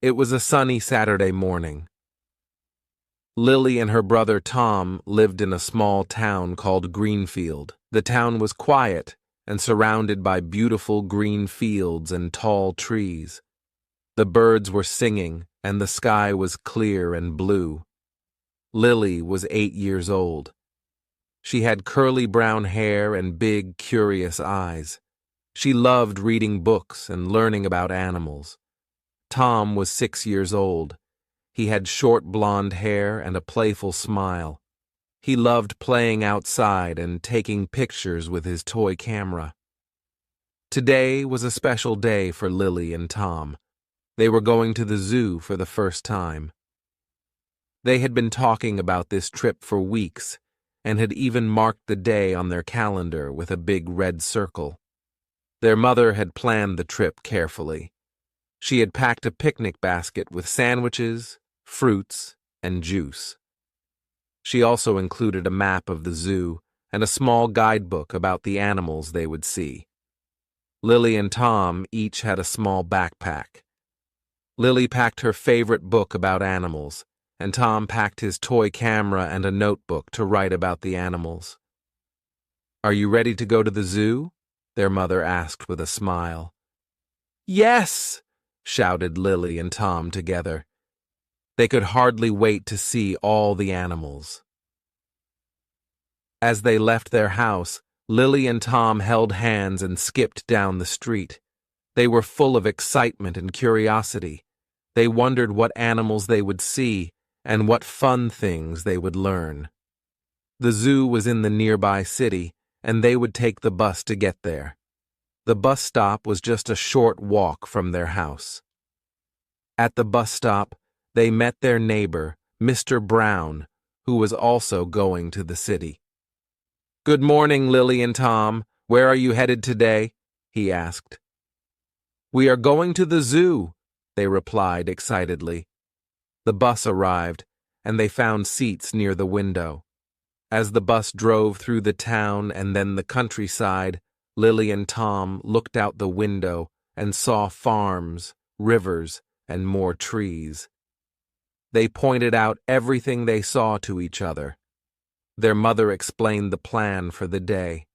It was a sunny Saturday morning. Lily and her brother Tom lived in a small town called Greenfield. The town was quiet and surrounded by beautiful green fields and tall trees. The birds were singing, and the sky was clear and blue. Lily was 8 years old. She had curly brown hair and big, curious eyes. She loved reading books and learning about animals. Tom was 6 years old. He had short blonde hair and a playful smile. He loved playing outside and taking pictures with his toy camera. Today was a special day for Lily and Tom. They were going to the zoo for the first time. They had been talking about this trip for weeks and had even marked the day on their calendar with a big red circle. Their mother had planned the trip carefully. She had packed a picnic basket with sandwiches, fruits, and juice. She also included a map of the zoo and a small guidebook about the animals they would see. Lily and Tom each had a small backpack. Lily packed her favorite book about animals, and Tom packed his toy camera and a notebook to write about the animals. "Are you ready to go to the zoo?" their mother asked with a smile. "Yes!" shouted Lily and Tom together. They could hardly wait to see all the animals. As they left their house, Lily and Tom held hands and skipped down the street. They were full of excitement and curiosity. They wondered what animals they would see and what fun things they would learn. The zoo was in the nearby city, and they would take the bus to get there. The bus stop was just a short walk from their house. At the bus stop, they met their neighbor, Mr. Brown, who was also going to the city. "Good morning, Lily and Tom. Where are you headed today?" he asked. "We are going to the zoo," they replied excitedly. The bus arrived, and they found seats near the window. As the bus drove through the town and then the countryside, Lily and Tom looked out the window and saw farms, rivers, and more trees. They pointed out everything they saw to each other. Their mother explained the plan for the day.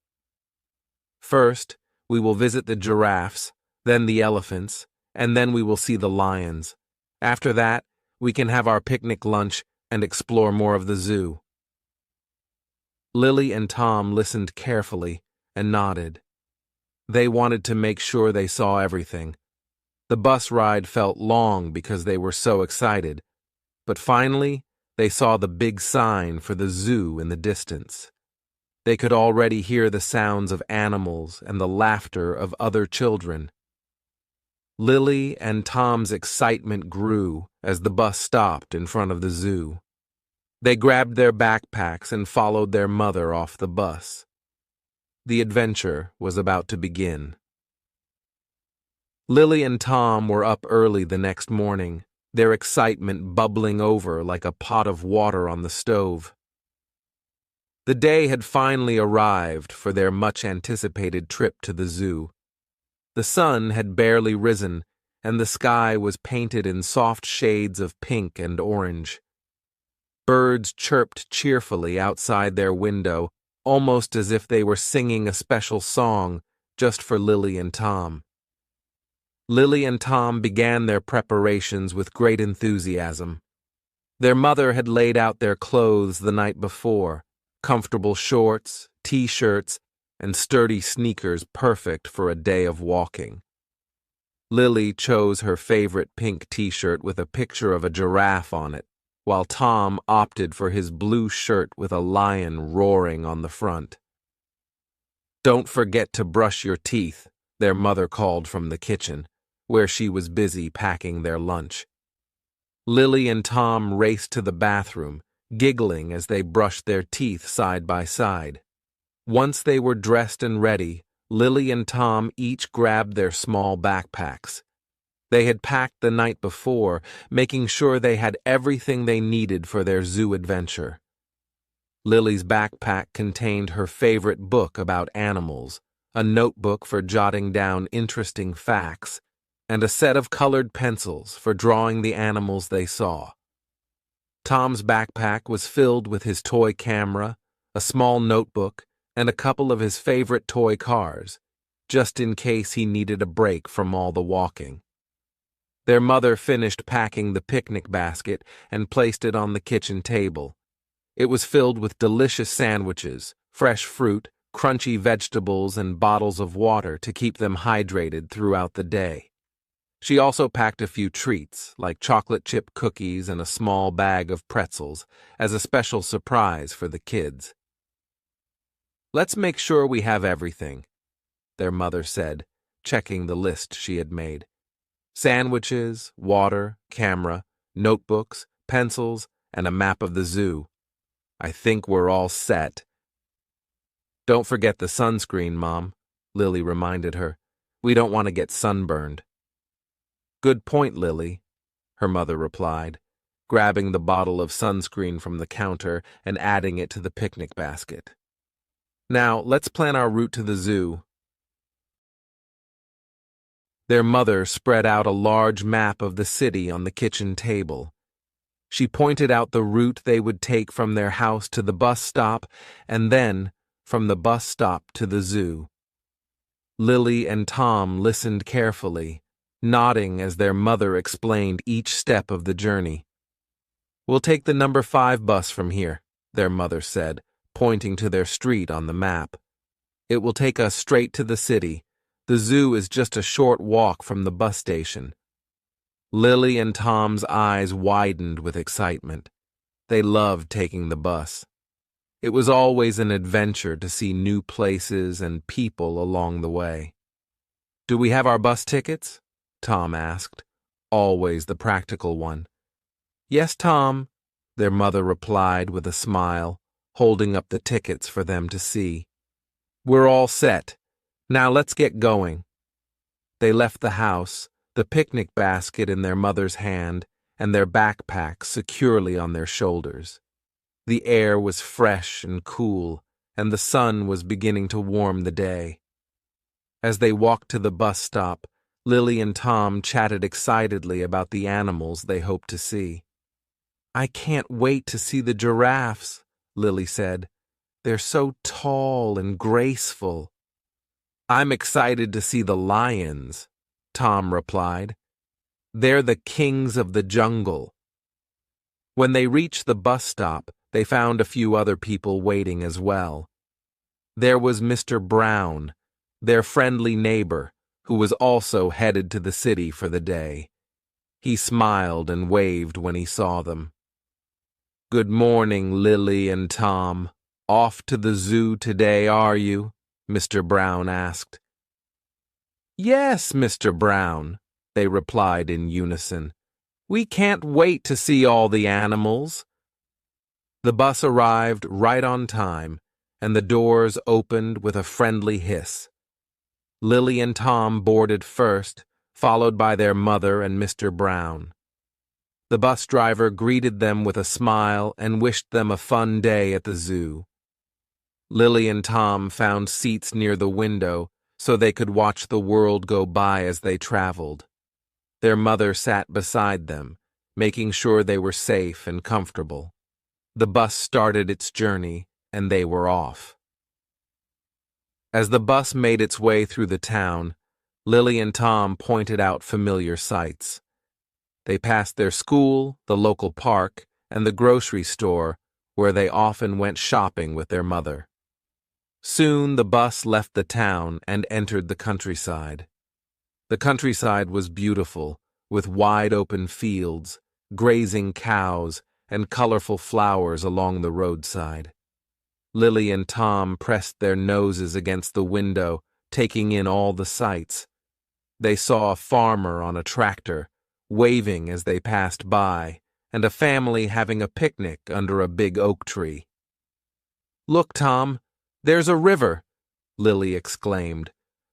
"First, we will visit the giraffes, then the elephants, and then we will see the lions. After that, we can have our picnic lunch and explore more of the zoo." Lily and Tom listened carefully and nodded. They wanted to make sure they saw everything. The bus ride felt long because they were so excited, but finally they saw the big sign for the zoo in the distance. They could already hear the sounds of animals and the laughter of other children. Lily and Tom's excitement grew as the bus stopped in front of the zoo. They grabbed their backpacks and followed their mother off the bus. The adventure was about to begin. Lily and Tom were up early the next morning, their excitement bubbling over like a pot of water on the stove. The day had finally arrived for their much-anticipated trip to the zoo. The sun had barely risen, and the sky was painted in soft shades of pink and orange. Birds chirped cheerfully outside their window, almost as if they were singing a special song just for Lily and Tom. Lily and Tom began their preparations with great enthusiasm. Their mother had laid out their clothes the night before, comfortable shorts, t-shirts, and sturdy sneakers perfect for a day of walking. Lily chose her favorite pink t-shirt with a picture of a giraffe on it, while Tom opted for his blue shirt with a lion roaring on the front. "Don't forget to brush your teeth," their mother called from the kitchen, where she was busy packing their lunch. Lily and Tom raced to the bathroom, giggling as they brushed their teeth side by side. Once they were dressed and ready, Lily and Tom each grabbed their small backpacks. They had packed the night before, making sure they had everything they needed for their zoo adventure. Lily's backpack contained her favorite book about animals, a notebook for jotting down interesting facts, and a set of colored pencils for drawing the animals they saw. Tom's backpack was filled with his toy camera, a small notebook, and a couple of his favorite toy cars, just in case he needed a break from all the walking. Their mother finished packing the picnic basket and placed it on the kitchen table. It was filled with delicious sandwiches, fresh fruit, crunchy vegetables, and bottles of water to keep them hydrated throughout the day. She also packed a few treats, like chocolate chip cookies and a small bag of pretzels, as a special surprise for the kids. "Let's make sure we have everything," their mother said, checking the list she had made. "Sandwiches, water, camera, notebooks, pencils, and a map of the zoo. I think we're all set." "Don't forget the sunscreen, Mom," Lily reminded her. "We don't want to get sunburned." "Good point, Lily," her mother replied, grabbing the bottle of sunscreen from the counter and adding it to the picnic basket. "Now, let's plan our route to the zoo." Their mother spread out a large map of the city on the kitchen table. She pointed out the route they would take from their house to the bus stop, and then from the bus stop to the zoo. Lily and Tom listened carefully, nodding as their mother explained each step of the journey. "We'll take the number 5 bus from here," their mother said, pointing to their street on the map. "It will take us straight to the city. The zoo is just a short walk from the bus station." Lily and Tom's eyes widened with excitement. They loved taking the bus. It was always an adventure to see new places and people along the way. "Do we have our bus tickets?" Tom asked, always the practical one. "Yes, Tom," their mother replied with a smile, holding up the tickets for them to see. "We're all set. Now let's get going." They left the house, the picnic basket in their mother's hand, and their backpacks securely on their shoulders. The air was fresh and cool, and the sun was beginning to warm the day. As they walked to the bus stop, Lily and Tom chatted excitedly about the animals they hoped to see. "I can't wait to see the giraffes," Lily said. "They're so tall and graceful." "I'm excited to see the lions," Tom replied. "They're the kings of the jungle." When they reached the bus stop, they found a few other people waiting as well. There was Mr. Brown, their friendly neighbor, who was also headed to the city for the day. He smiled and waved when he saw them. "Good morning, Lily and Tom. Off to the zoo today, are you?" Mr. Brown asked. "Yes, Mr. Brown," they replied in unison. "We can't wait to see all the animals." The bus arrived right on time, and the doors opened with a friendly hiss. Lily and Tom boarded first, followed by their mother and Mr. Brown. The bus driver greeted them with a smile and wished them a fun day at the zoo. Lily and Tom found seats near the window so they could watch the world go by as they traveled. Their mother sat beside them, making sure they were safe and comfortable. The bus started its journey, and they were off. As the bus made its way through the town, Lily and Tom pointed out familiar sights. They passed their school, the local park, and the grocery store, where they often went shopping with their mother. Soon the bus left the town and entered the countryside. The countryside was beautiful, with wide-open fields, grazing cows, and colorful flowers along the roadside. Lily and Tom pressed their noses against the window, taking in all the sights. They saw a farmer on a tractor, waving as they passed by, and a family having a picnic under a big oak tree. "Look, Tom, there's a river," Lily exclaimed,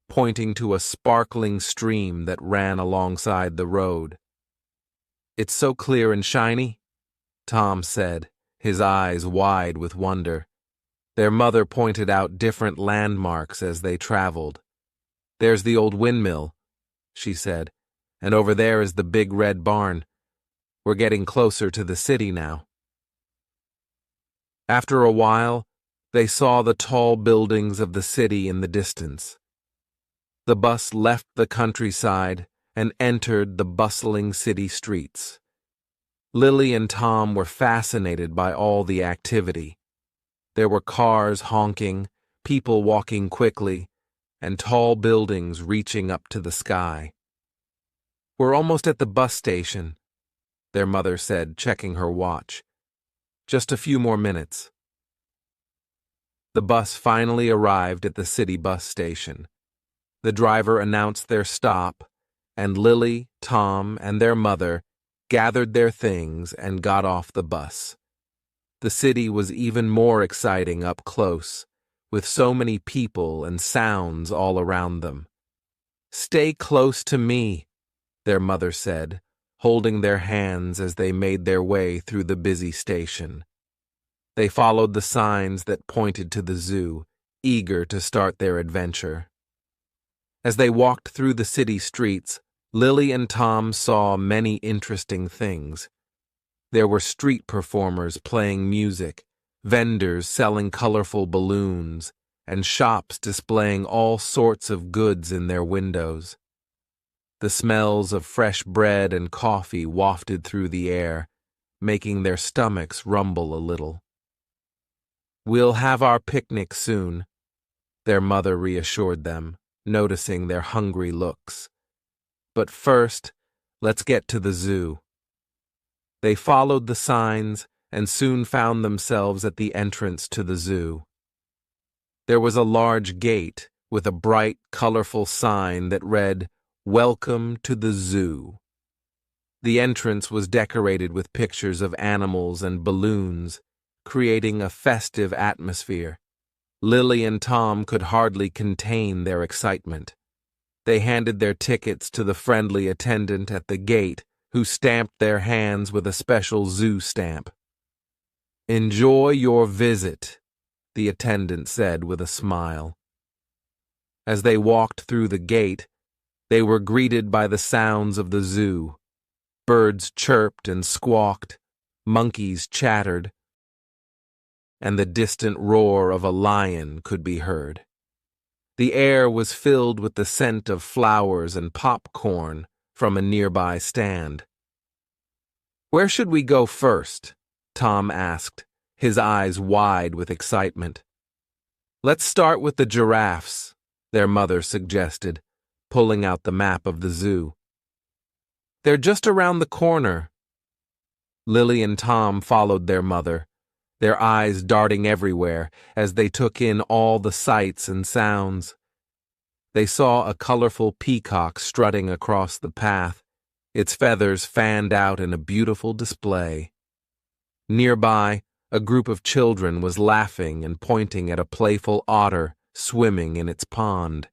pointing to a sparkling stream that ran alongside the road. "It's so clear and shiny," Tom said, his eyes wide with wonder. Their mother pointed out different landmarks as they traveled. "There's the old windmill," she said. and over there is the big red barn. We're getting closer to the city now." After a while, they saw the tall buildings of the city in the distance. The bus left the countryside and entered the bustling city streets. Lily and Tom were fascinated by all the activity. There were cars honking, people walking quickly, and tall buildings reaching up to the sky. "We're almost at the bus station," their mother said, checking her watch. "Just a few more minutes." The bus finally arrived at the city bus station. The driver announced their stop, and Lily, Tom, and their mother gathered their things and got off the bus. The city was even more exciting up close, with so many people and sounds all around them. "Stay close to me," their mother said, holding their hands as they made their way through the busy station. They followed the signs that pointed to the zoo, eager to start their adventure. As they walked through the city streets, Lily and Tom saw many interesting things. There were street performers playing music, vendors selling colorful balloons, and shops displaying all sorts of goods in their windows. The smells of fresh bread and coffee wafted through the air, making their stomachs rumble a little. "We'll have our picnic soon," their mother reassured them, noticing their hungry looks. "But first, let's get to the zoo." They followed the signs and soon found themselves at the entrance to the zoo. There was a large gate with a bright, colorful sign that read, "Welcome to the zoo." The entrance was decorated with pictures of animals and balloons, creating a festive atmosphere. Lily and Tom could hardly contain their excitement. They handed their tickets to the friendly attendant at the gate, who stamped their hands with a special zoo stamp. "Enjoy your visit," the attendant said with a smile. As they walked through the gate, they were greeted by the sounds of the zoo. Birds chirped and squawked, monkeys chattered, and the distant roar of a lion could be heard. The air was filled with the scent of flowers and popcorn from a nearby stand. "Where should we go first?" Tom asked, his eyes wide with excitement. "Let's start with the giraffes," their mother suggested, pulling out the map of the zoo. "They're just around the corner." Lily and Tom followed their mother, their eyes darting everywhere as they took in all the sights and sounds. They saw a colorful peacock strutting across the path, its feathers fanned out in a beautiful display. Nearby, a group of children was laughing and pointing at a playful otter swimming in its pond.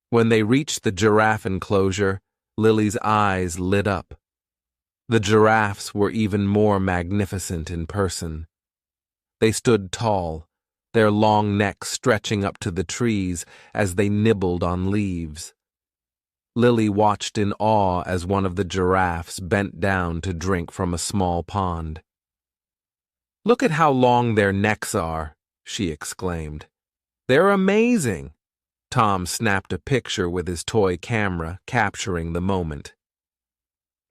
When they reached the giraffe enclosure, Lily's eyes lit up. The giraffes were even more magnificent in person. They stood tall, their long necks stretching up to the trees as they nibbled on leaves. Lily watched in awe as one of the giraffes bent down to drink from a small pond. "Look at how long their necks are," she exclaimed. "They're amazing." Tom snapped a picture with his toy camera, capturing the moment.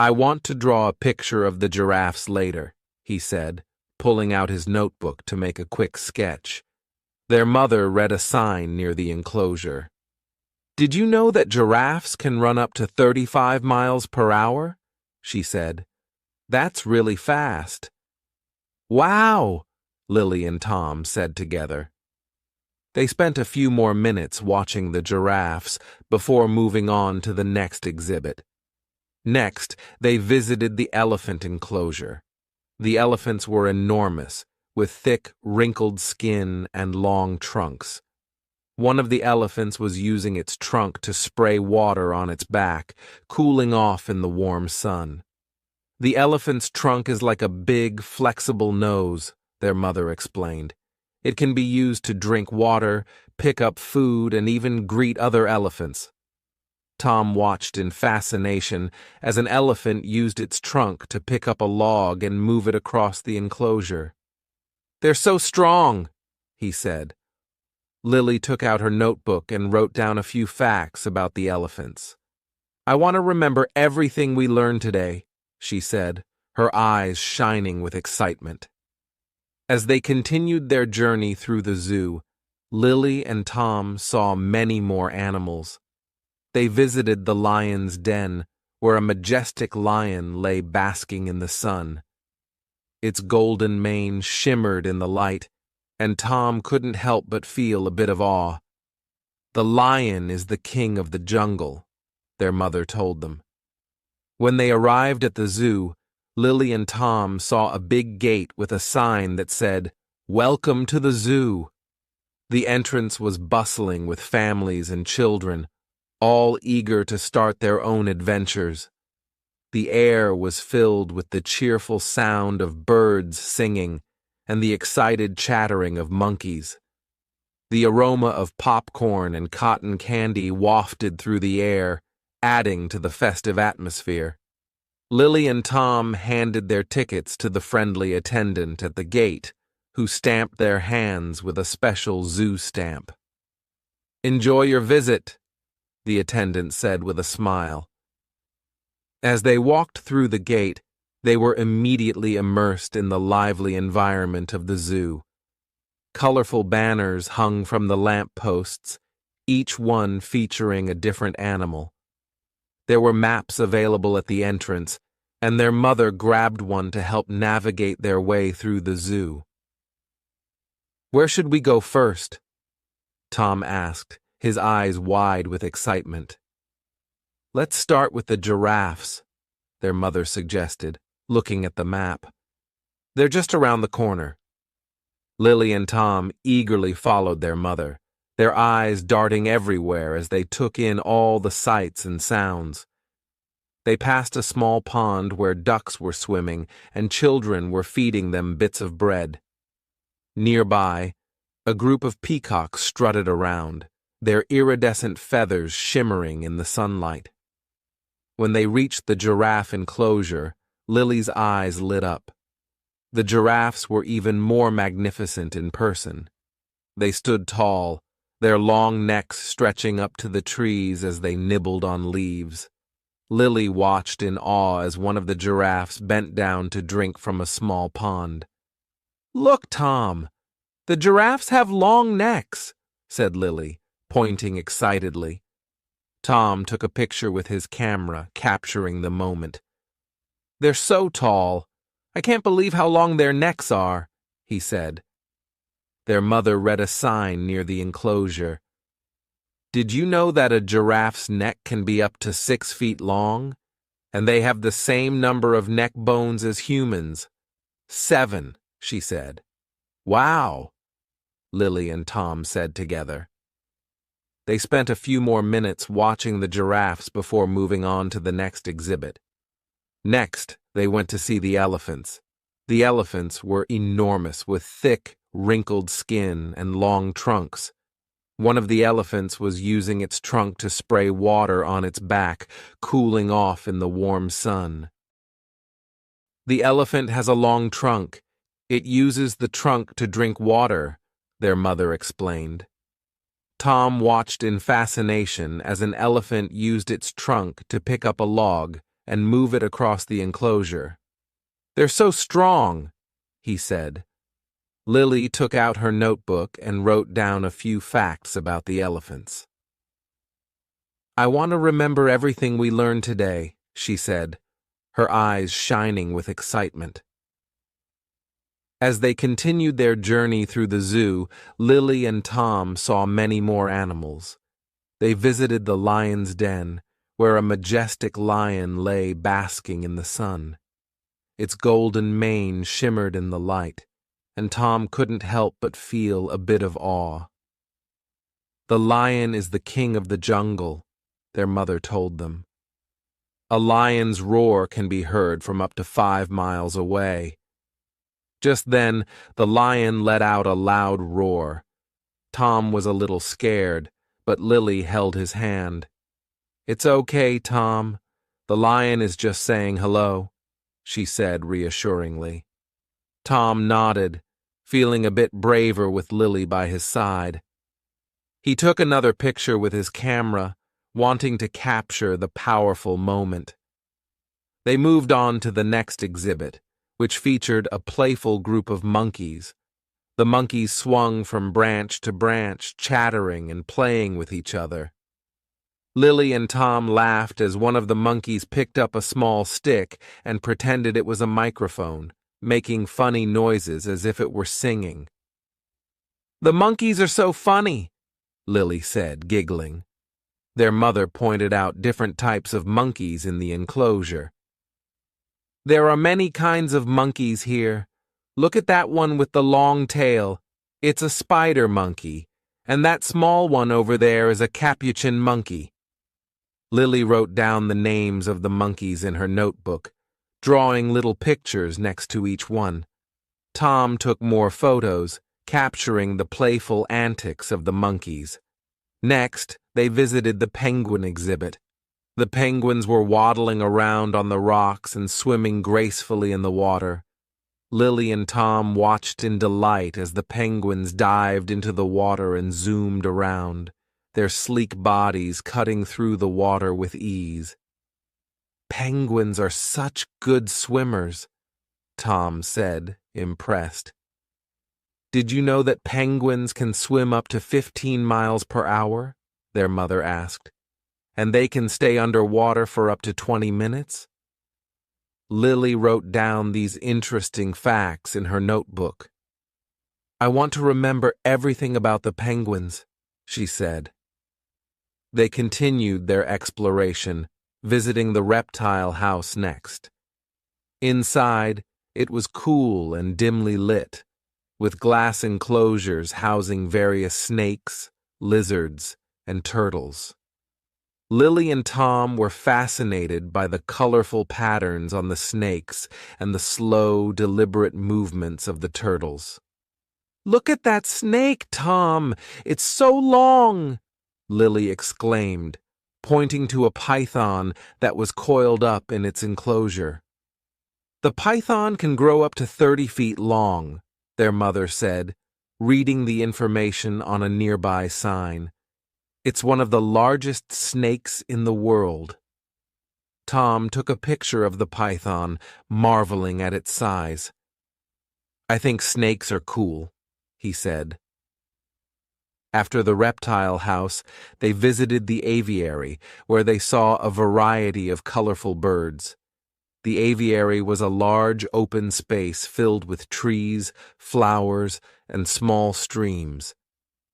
"I want to draw a picture of the giraffes later," he said, pulling out his notebook to make a quick sketch. Their mother read a sign near the enclosure. "Did you know that giraffes can run up to 35 miles per hour?" she said. "That's really fast." "Wow!" Lily and Tom said together. They spent a few more minutes watching the giraffes before moving on to the next exhibit. Next, they visited the elephant enclosure. The elephants were enormous, with thick, wrinkled skin and long trunks. One of the elephants was using its trunk to spray water on its back, cooling off in the warm sun. "The elephant's trunk is like a big, flexible nose," their mother explained. "It can be used to drink water, pick up food, and even greet other elephants." Tom watched in fascination as an elephant used its trunk to pick up a log and move it across the enclosure. "They're so strong," he said. Lily took out her notebook and wrote down a few facts about the elephants. "I want to remember everything we learned today," she said, her eyes shining with excitement. As they continued their journey through the zoo, Lily and Tom saw many more animals. They visited the lion's den, where a majestic lion lay basking in the sun. Its golden mane shimmered in the light, and Tom couldn't help but feel a bit of awe. "The lion is the king of the jungle," their mother told them. When they arrived at the zoo, Lily and Tom saw a big gate with a sign that said, "Welcome to the zoo." The entrance was bustling with families and children, all eager to start their own adventures. The air was filled with the cheerful sound of birds singing and the excited chattering of monkeys. The aroma of popcorn and cotton candy wafted through the air, adding to the festive atmosphere. Lily and Tom handed their tickets to the friendly attendant at the gate, who stamped their hands with a special zoo stamp. "Enjoy your visit," the attendant said with a smile. As they walked through the gate, they were immediately immersed in the lively environment of the zoo. Colorful banners hung from the lamp posts, each one featuring a different animal. There were maps available at the entrance, and their mother grabbed one to help navigate their way through the zoo. "Where should we go first?" Tom asked, his eyes wide with excitement. "Let's start with the giraffes," their mother suggested, looking at the map. "They're just around the corner." Lily and Tom eagerly followed their mother, their eyes darting everywhere as they took in all the sights and sounds. They passed a small pond where ducks were swimming and children were feeding them bits of bread. Nearby, a group of peacocks strutted around, their iridescent feathers shimmering in the sunlight. When they reached the giraffe enclosure, Lily's eyes lit up. The giraffes were even more magnificent in person. They stood tall, their long necks stretching up to the trees as they nibbled on leaves. Lily watched in awe as one of the giraffes bent down to drink from a small pond. "Look, Tom, the giraffes have long necks," said Lily, pointing excitedly. Tom took a picture with his camera, capturing the moment. "They're so tall. I can't believe how long their necks are," he said. Their mother read a sign near the enclosure. "Did you know that a giraffe's neck can be up to 6 feet long? And they have the same number of neck bones as humans. 7, she said. "Wow," Lily and Tom said together. They spent a few more minutes watching the giraffes before moving on to the next exhibit. Next, they went to see the elephants. The elephants were enormous, with thick, wrinkled skin and long trunks. One of the elephants was using its trunk to spray water on its back, cooling off in the warm sun. "The elephant has a long trunk. It uses the trunk to drink water," their mother explained. Tom watched in fascination as an elephant used its trunk to pick up a log and move it across the enclosure. "They're so strong," he said. Lily took out her notebook and wrote down a few facts about the elephants. "I want to remember everything we learned today," she said, her eyes shining with excitement. As they continued their journey through the zoo, Lily and Tom saw many more animals. They visited the lion's den, where a majestic lion lay basking in the sun. Its golden mane shimmered in the light, and Tom couldn't help but feel a bit of awe. "The lion is the king of the jungle," their mother told them. "A lion's roar can be heard from up to 5 miles away." Just then, the lion let out a loud roar. Tom was a little scared, but Lily held his hand. "It's okay, Tom. The lion is just saying hello," she said reassuringly. Tom nodded, feeling a bit braver with Lily by his side. He took another picture with his camera, wanting to capture the powerful moment. They moved on to the next exhibit, which featured a playful group of monkeys. The monkeys swung from branch to branch, chattering and playing with each other. Lily and Tom laughed as one of the monkeys picked up a small stick and pretended it was a microphone, making funny noises as if it were singing. "The monkeys are so funny," Lily said, giggling. Their mother pointed out different types of monkeys in the enclosure. "There are many kinds of monkeys here. Look at that one with the long tail. It's a spider monkey, and that small one over there is a capuchin monkey." Lily wrote down the names of the monkeys in her notebook, drawing little pictures next to each one. Tom took more photos, capturing the playful antics of the monkeys. Next, they visited the penguin exhibit. The penguins were waddling around on the rocks and swimming gracefully in the water. Lily and Tom watched in delight as the penguins dived into the water and zoomed around, their sleek bodies cutting through the water with ease. "Penguins are such good swimmers," Tom said, impressed. "Did you know that penguins can swim up to 15 miles per hour?" their mother asked. "And they can stay underwater for up to 20 minutes?" Lily wrote down these interesting facts in her notebook. "I want to remember everything about the penguins," she said. They continued their exploration, visiting the reptile house next. Inside, it was cool and dimly lit, with glass enclosures housing various snakes, lizards, and turtles. Lily and Tom were fascinated by the colorful patterns on the snakes and the slow, deliberate movements of the turtles. "Look at that snake, Tom! It's so long!" Lily exclaimed, pointing to a python that was coiled up in its enclosure. "The python can grow up to 30 feet long," their mother said, reading the information on a nearby sign. "It's one of the largest snakes in the world." Tom took a picture of the python, marveling at its size. "I think snakes are cool," he said. After the reptile house, they visited the aviary, where they saw a variety of colorful birds. The aviary was a large open space filled with trees, flowers, and small streams.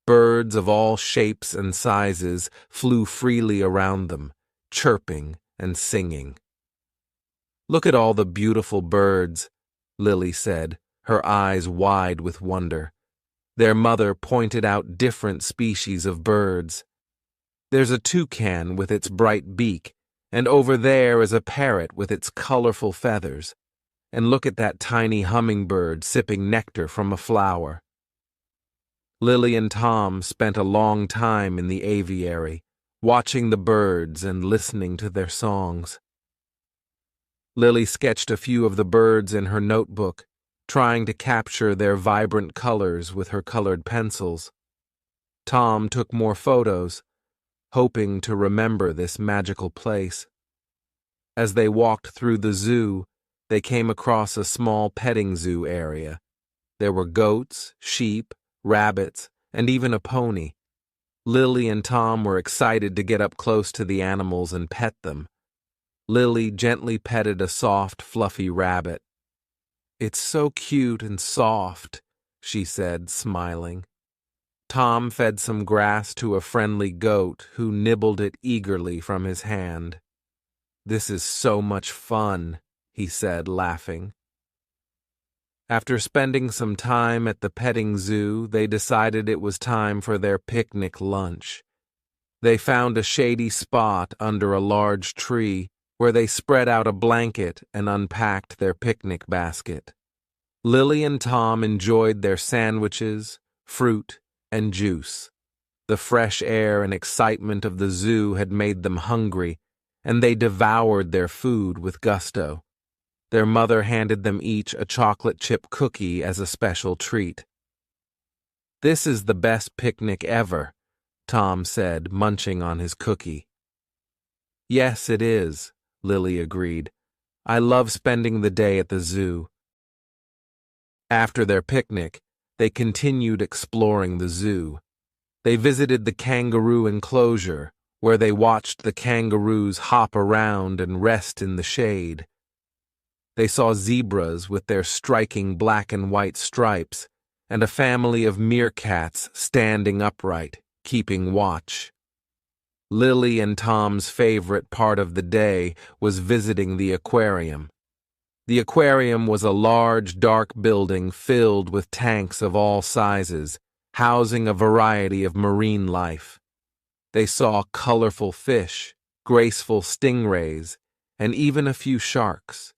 Birds of all shapes and sizes flew freely around them, chirping and singing. "Look at all the beautiful birds," Lily said, her eyes wide with wonder. Their mother pointed out different species of birds. "There's a toucan with its bright beak, and over there is a parrot with its colorful feathers. And look at that tiny hummingbird sipping nectar from a flower." Lily and Tom spent a long time in the aviary, watching the birds and listening to their songs. Lily sketched a few of the birds in her notebook, trying to capture their vibrant colors with her colored pencils. Tom took more photos, hoping to remember this magical place. As they walked through the zoo, they came across a small petting zoo area. There were goats, sheep, rabbits, and even a pony. Lily and Tom were excited to get up close to the animals and pet them. Lily gently petted a soft, fluffy rabbit. "It's so cute and soft," she said, smiling. Tom fed some grass to a friendly goat who nibbled it eagerly from his hand. "This is so much fun," he said, laughing. After spending some time at the petting zoo, they decided it was time for their picnic lunch. They found a shady spot under a large tree where they spread out a blanket and unpacked their picnic basket. Lily and Tom enjoyed their sandwiches, fruit, and juice. The fresh air and excitement of the zoo had made them hungry, and they devoured their food with gusto. Their mother handed them each a chocolate chip cookie as a special treat. "This is the best picnic ever," Tom said, munching on his cookie. "Yes, it is," Lily agreed. "I love spending the day at the zoo." After their picnic, they continued exploring the zoo. They visited the kangaroo enclosure, where they watched the kangaroos hop around and rest in the shade. They saw zebras with their striking black and white stripes, and a family of meerkats standing upright, keeping watch. Lily and Tom's favorite part of the day was visiting the aquarium. The aquarium was a large, dark building filled with tanks of all sizes, housing a variety of marine life. They saw colorful fish, graceful stingrays, and even a few sharks.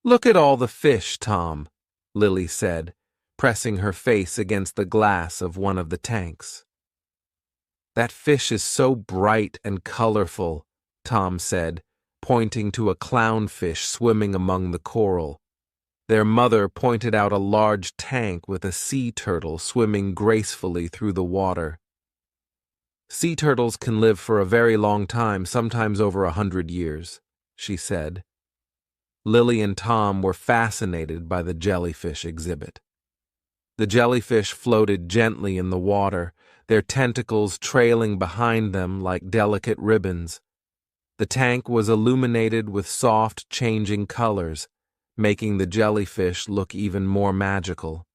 "Look at all the fish, Tom," Lily said, pressing her face against the glass of one of the tanks. "That fish is so bright and colorful," Tom said, pointing to a clownfish swimming among the coral. Their mother pointed out a large tank with a sea turtle swimming gracefully through the water. "Sea turtles can live for a very long time, sometimes over 100 years," she said. Lily and Tom were fascinated by the jellyfish exhibit. The jellyfish floated gently in the water, their tentacles trailing behind them like delicate ribbons. The tank was illuminated with soft, changing colors, making the jellyfish look even more magical.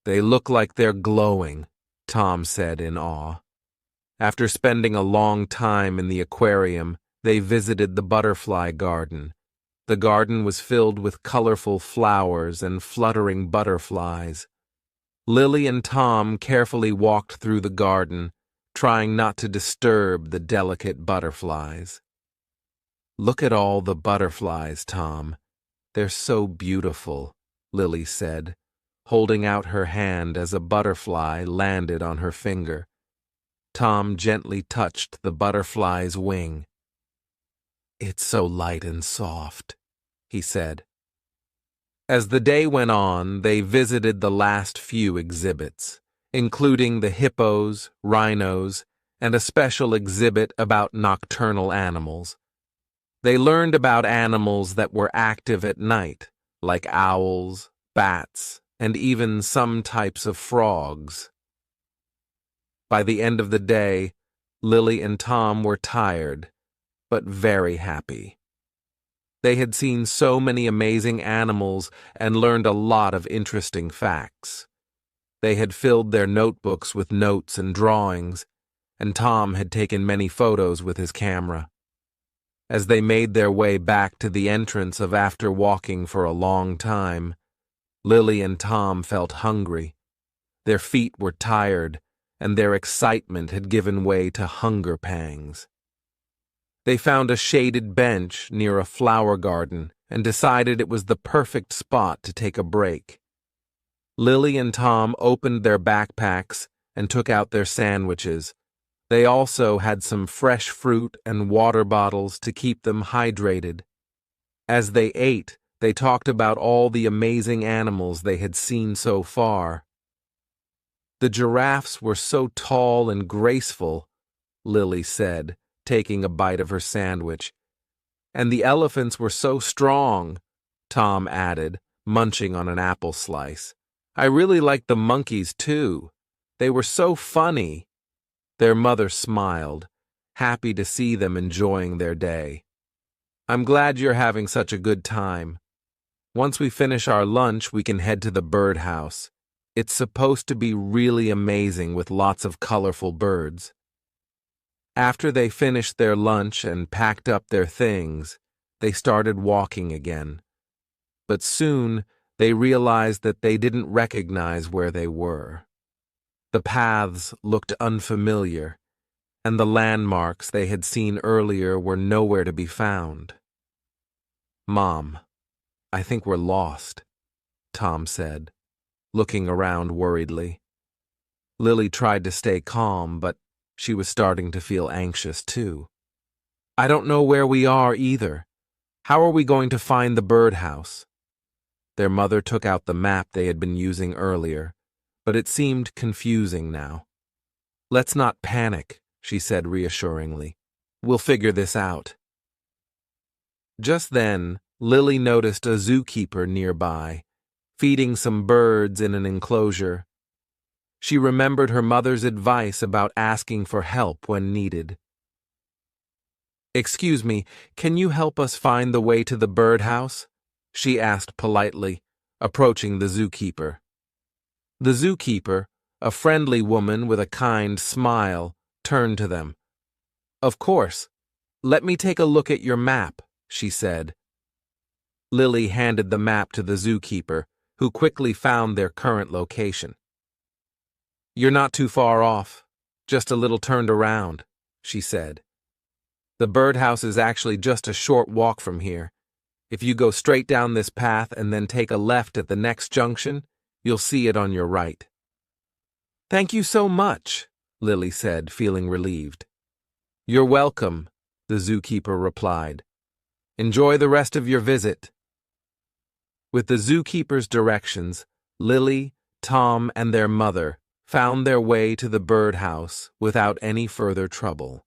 "They look like they're glowing," Tom said in awe. After spending a long time in the aquarium, they visited the butterfly garden. The garden was filled with colorful flowers and fluttering butterflies. Lily and Tom carefully walked through the garden, trying not to disturb the delicate butterflies. "Look at all the butterflies, Tom. They're so beautiful," Lily said, holding out her hand as a butterfly landed on her finger. Tom gently touched the butterfly's wing. "It's so light and soft," he said. As the day went on, they visited the last few exhibits, including the hippos, rhinos, and a special exhibit about nocturnal animals. They learned about animals that were active at night, like owls, bats, and even some types of frogs. By the end of the day, Lily and Tom were tired, but very happy. They had seen so many amazing animals and learned a lot of interesting facts. They had filled their notebooks with notes and drawings, and Tom had taken many photos with his camera. As they made their way back to the entrance of after walking for a long time, Lily and Tom felt hungry. Their feet were tired, and their excitement had given way to hunger pangs. They found a shaded bench near a flower garden and decided it was the perfect spot to take a break. Lily and Tom opened their backpacks and took out their sandwiches. They also had some fresh fruit and water bottles to keep them hydrated. As they ate, they talked about all the amazing animals they had seen so far. "The giraffes were so tall and graceful," Lily said, taking a bite of her sandwich. "And the elephants were so strong," Tom added, munching on an apple slice. "I really liked the monkeys, too. They were so funny." Their mother smiled, happy to see them enjoying their day. "I'm glad you're having such a good time. Once we finish our lunch, we can head to the birdhouse. It's supposed to be really amazing with lots of colorful birds." After they finished their lunch and packed up their things, they started walking again. But soon, they realized that they didn't recognize where they were. The paths looked unfamiliar, and the landmarks they had seen earlier were nowhere to be found. "Mom, I think we're lost," Tom said, looking around worriedly. Lily tried to stay calm, but she was starting to feel anxious too. I don't know where we are either. How are we going to find the birdhouse? Their mother took out the map they had been using earlier, but it seemed confusing now. Let's not panic, she said reassuringly. We'll figure this out. Just then, Lily noticed a zookeeper nearby, feeding some birds in an enclosure. She remembered her mother's advice about asking for help when needed. Excuse me, can you help us find the way to the birdhouse? She asked politely, approaching the zookeeper. The zookeeper, a friendly woman with a kind smile, turned to them. Of course. Let me take a look at your map, she said. Lily handed the map to the zookeeper, who quickly found their current location. You're not too far off, just a little turned around, she said. The birdhouse is actually just a short walk from here. If you go straight down this path and then take a left at the next junction, you'll see it on your right. Thank you so much, Lily said, feeling relieved. You're welcome, the zookeeper replied. Enjoy the rest of your visit. With the zookeeper's directions, Lily, Tom, and their mother found their way to the birdhouse without any further trouble.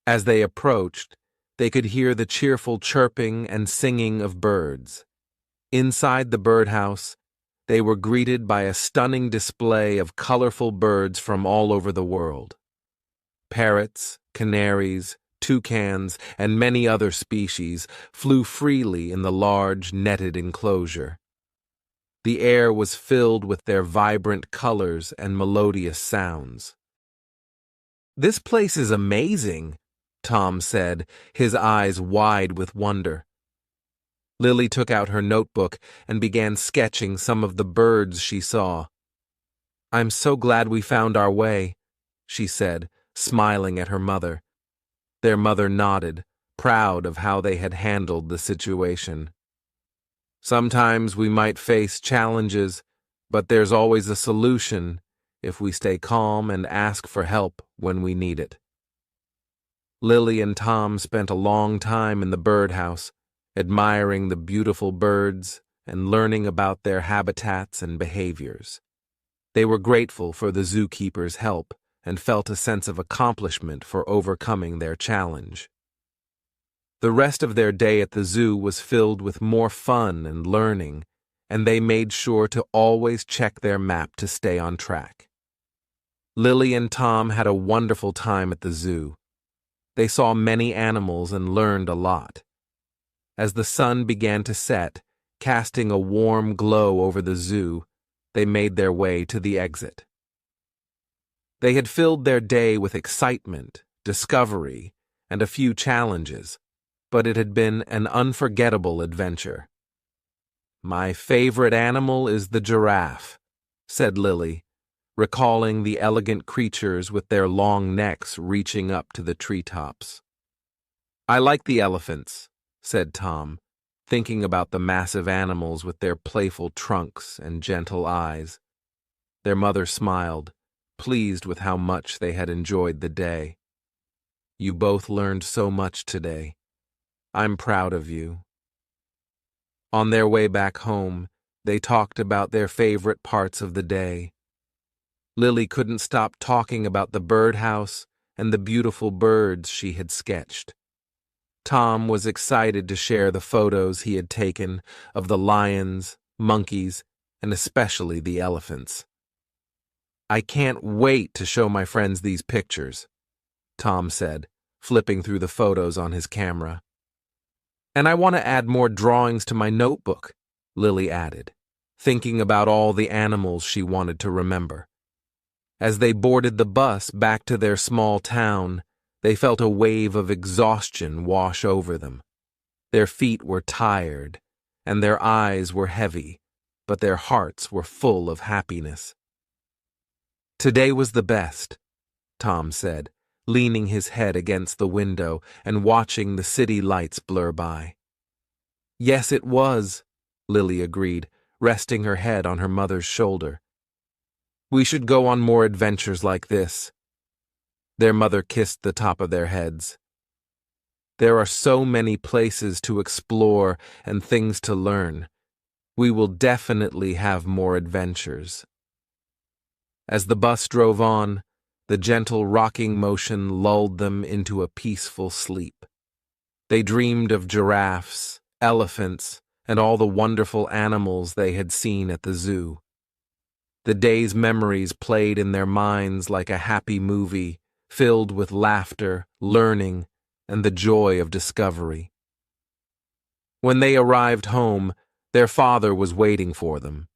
As they approached, they could hear the cheerful chirping and singing of birds. Inside the birdhouse, they were greeted by a stunning display of colorful birds from all over the world. Parrots, canaries, toucans, and many other species flew freely in the large, netted enclosure. The air was filled with their vibrant colors and melodious sounds. This place is amazing, Tom said, his eyes wide with wonder. Lily took out her notebook and began sketching some of the birds she saw. I'm so glad we found our way, she said, smiling at her mother. Their mother nodded, proud of how they had handled the situation. Sometimes we might face challenges, but there's always a solution if we stay calm and ask for help when we need it. Lily and Tom spent a long time in the birdhouse, admiring the beautiful birds and learning about their habitats and behaviors. They were grateful for the zookeeper's help and felt a sense of accomplishment for overcoming their challenge. The rest of their day at the zoo was filled with more fun and learning, and they made sure to always check their map to stay on track. Lily and Tom had a wonderful time at the zoo. They saw many animals and learned a lot. As the sun began to set, casting a warm glow over the zoo, they made their way to the exit. They had filled their day with excitement, discovery, and a few challenges, but it had been an unforgettable adventure. My favorite animal is the giraffe, said Lily, recalling the elegant creatures with their long necks reaching up to the treetops. I like the elephants, said Tom, thinking about the massive animals with their playful trunks and gentle eyes. Their mother smiled, pleased with how much they had enjoyed the day. You both learned so much today. I'm proud of you. On their way back home, they talked about their favorite parts of the day. Lily couldn't stop talking about the birdhouse and the beautiful birds she had sketched. Tom was excited to share the photos he had taken of the lions, monkeys, and especially the elephants. I can't wait to show my friends these pictures, Tom said, flipping through the photos on his camera. And I want to add more drawings to my notebook, Lily added, thinking about all the animals she wanted to remember. As they boarded the bus back to their small town, they felt a wave of exhaustion wash over them. Their feet were tired, and their eyes were heavy, but their hearts were full of happiness. Today was the best, Tom said, leaning his head against the window and watching the city lights blur by. Yes, it was, Lily agreed, resting her head on her mother's shoulder. We should go on more adventures like this. Their mother kissed the top of their heads. There are so many places to explore and things to learn. We will definitely have more adventures. As the bus drove on, the gentle rocking motion lulled them into a peaceful sleep. They dreamed of giraffes, elephants, and all the wonderful animals they had seen at the zoo. The day's memories played in their minds like a happy movie, filled with laughter, learning, and the joy of discovery. When they arrived home, their father was waiting for them.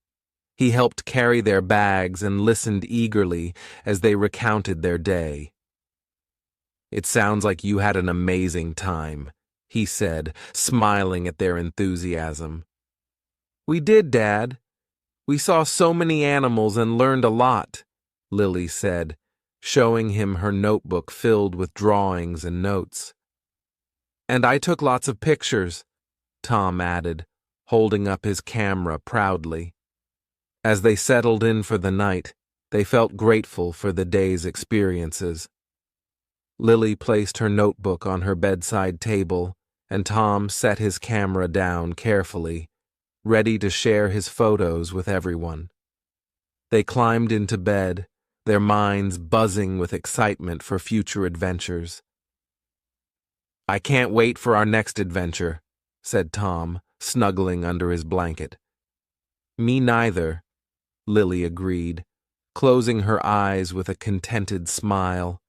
He helped carry their bags and listened eagerly as they recounted their day. "It sounds like you had an amazing time," he said, smiling at their enthusiasm. "We did, Dad. We saw so many animals and learned a lot," Lily said, showing him her notebook filled with drawings and notes. "And I took lots of pictures," Tom added, holding up his camera proudly. As they settled in for the night, they felt grateful for the day's experiences. Lily placed her notebook on her bedside table, and Tom set his camera down carefully, ready to share his photos with everyone. They climbed into bed, their minds buzzing with excitement for future adventures. "I can't wait for our next adventure," said Tom, snuggling under his blanket. "Me neither," Lily agreed, closing her eyes with a contented smile.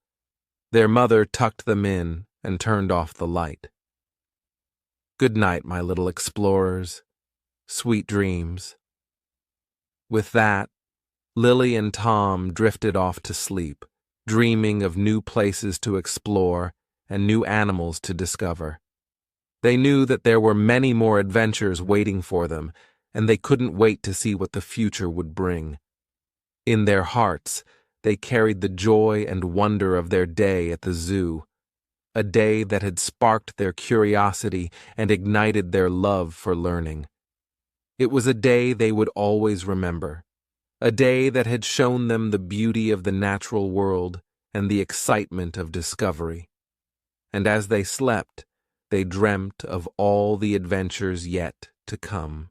Their mother tucked them in and turned off the light. "Good night, my little explorers. Sweet dreams." With that, Lily and Tom drifted off to sleep, dreaming of new places to explore and new animals to discover. They knew that there were many more adventures waiting for them, and they couldn't wait to see what the future would bring. In their hearts, they carried the joy and wonder of their day at the zoo, a day that had sparked their curiosity and ignited their love for learning. It was a day they would always remember, a day that had shown them the beauty of the natural world and the excitement of discovery. And as they slept, they dreamt of all the adventures yet to come.